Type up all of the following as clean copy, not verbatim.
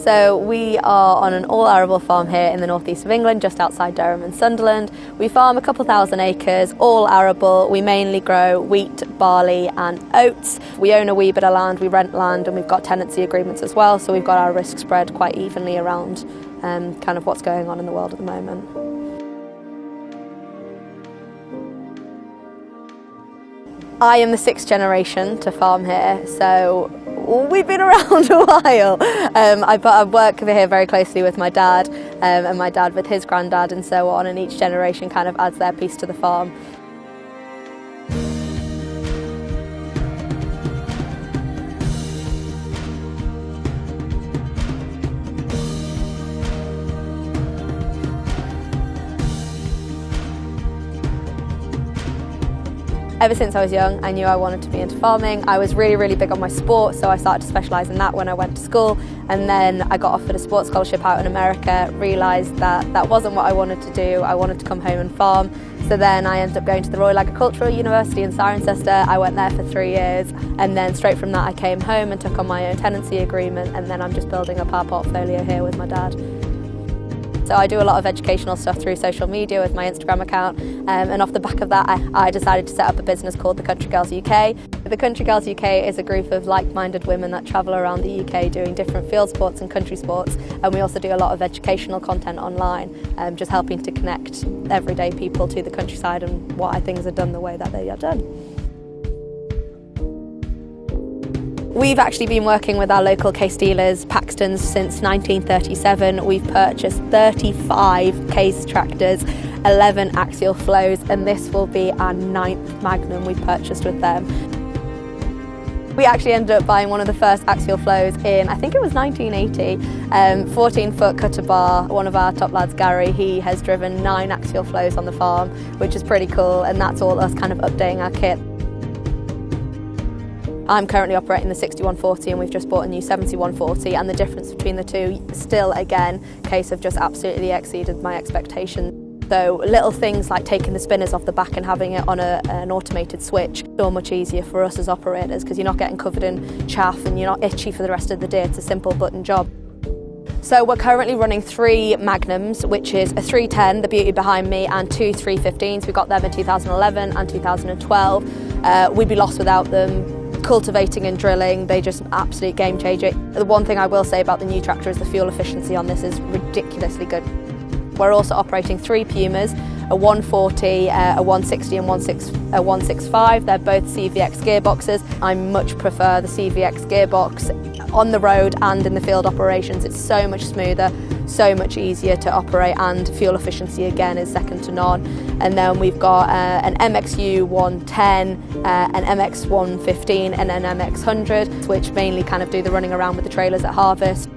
So we are on an all-arable farm here in the northeast of England, just outside Durham and Sunderland. We farm a couple thousand acres, all arable. We mainly grow wheat, barley and oats. We own a wee bit of land, we rent land, and we've got tenancy agreements as well, so we've got our risk spread quite evenly around kind of what's going on in the world at the moment. I am the sixth generation to farm here, so we've been around a while. I work here very closely with my dad, and my dad with his granddad and so on, and each generation kind of adds their piece to the farm. Ever since I was young, I knew I wanted to be into farming. I was really big on my sport, so I started to specialise in that when I went to school, and then I got offered a sports scholarship out in America, realised that that wasn't what I wanted to do. I wanted to come home and farm, so then I ended up going to the Royal Agricultural University in Cirencester. I went there for 3 years, and then straight from that I came home and took on my own tenancy agreement, and then I'm just building up our portfolio here with my dad. So I do a lot of educational stuff through social media with my Instagram account, and off the back of that I decided to set up a business called the Country Girls UK. The Country Girls UK is a group of like-minded women that travel around the UK doing different field sports and country sports, and we also do a lot of educational content online, just helping to connect everyday people to the countryside and why things are done the way that they are done. We've actually been working with our local case dealers, Paxton's, since 1937. We've purchased 35 case tractors, 11 axial flows, and this will be our 9th Magnum we've purchased with them. We actually ended up buying one of the first axial flows in, I think it was 1980, 14-foot cutter bar. One of our top lads, Gary, he has driven 9 axial flows on the farm, which is pretty cool, and that's all us kind of updating our kit. I'm currently operating the 6140 and we've just bought a new 7140, and the difference between the two, still again, case of just absolutely exceeded my expectations. So little things like taking the spinners off the back and having it on an automated switch, so much easier for us as operators because you're not getting covered in chaff and you're not itchy for the rest of the day. It's a simple button job. So we're currently running 3 Magnums, which is a 310, the beauty behind me, and 2 315s. We got them in 2011 and 2012. We'd be lost without them. Cultivating and drilling, they just absolute game changer. The one thing I will say about the new tractor is the fuel efficiency on this is ridiculously good. We're also operating 3 Pumas, a 140, a 160 and a 165. They're both CVX gearboxes. I much prefer the CVX gearbox on the road and in the field operations. It's so much smoother, so much easier to operate, and fuel efficiency again is second to none. And then we've got an MXU 110, an MX 115 and an MX 100, which mainly kind of do the running around with the trailers at harvest.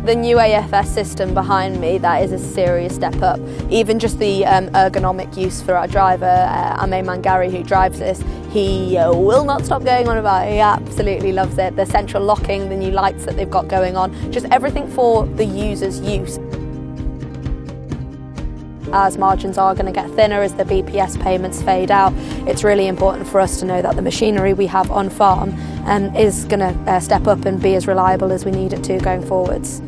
The new AFS system behind me, that is a serious step up. Even just the ergonomic use for our driver, our main man Gary, who drives this, he will not stop going on about it. He absolutely loves it. The central locking, the new lights that they've got going on, just everything for the user's use. As margins are going to get thinner as the BPS payments fade out, it's really important for us to know that the machinery we have on farm is going to step up and be as reliable as we need it to going forwards.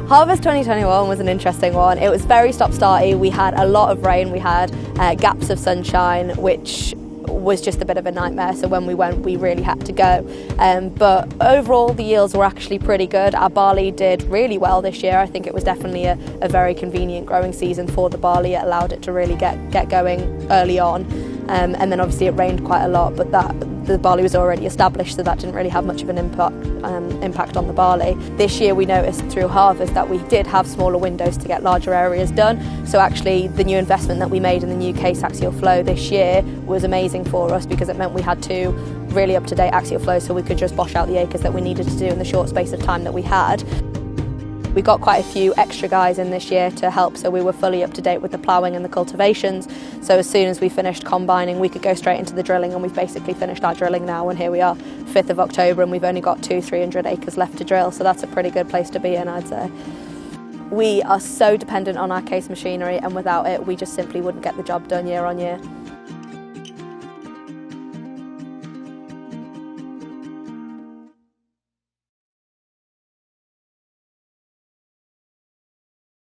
Harvest 2021 was an interesting one. It was very stop-starty. We had a lot of rain, we had gaps of sunshine, which was just a bit of a nightmare, so when we went we really had to go. But overall the yields were actually pretty good. Our barley did really well this year. I think it was definitely a very convenient growing season for the barley. It allowed it to really get going early on, and then obviously it rained quite a lot, but the barley was already established, so that didn't really have much of an impact on the barley. This year we noticed through harvest that we did have smaller windows to get larger areas done, so actually the new investment that we made in the new case axial flow this year was amazing for us because it meant we had 2 really up-to-date axial flows, so we could just bosh out the acres that we needed to do in the short space of time that we had. We got quite a few extra guys in this year to help, so we were fully up to date with the ploughing and the cultivations. So as soon as we finished combining, we could go straight into the drilling, and we've basically finished our drilling now, and here we are, 5th of October, and we've only got 200-300 acres left to drill, so that's a pretty good place to be in, I'd say. We are so dependent on our case machinery, and without it we just simply wouldn't get the job done year on year.